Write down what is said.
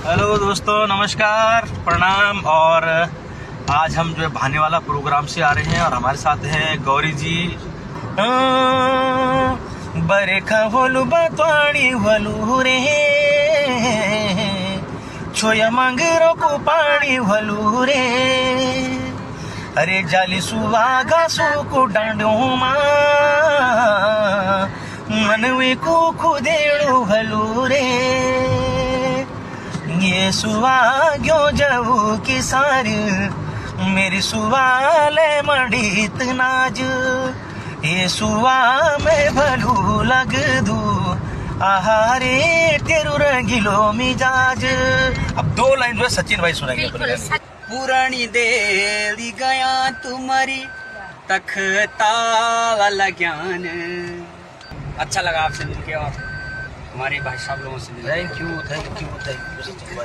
Hello दोस्तों, नमस्कार, प्रणाम। और आज हम जो है भाने वाला प्रोग्राम से आ रहे हैं और हमारे साथ हैं गौरी जी। बरेखा होलू बतवाणी होलू रे, छोया मंगरो को पानी होलू रे, अरे जाली सुवागा सुको डांडो मा मनवे को खुदेड़ो हलू रे, ये सुवा क्यों जाऊ की सार मेरी सुवाले मडीत नाज, ये सुवा मैं भलू लग दू आहारे तेरू रंगीलो मिजाज। अब 2 लाइन जो है सचिन भाई सुनाएंगे। पुरानी देली गया तुम्हारी तख्ता वाला ज्ञान। अच्छा लगा आपसे मिलके और हमारे भाई साहब लोगों से मिलके। थैंक यू सचिन भाई।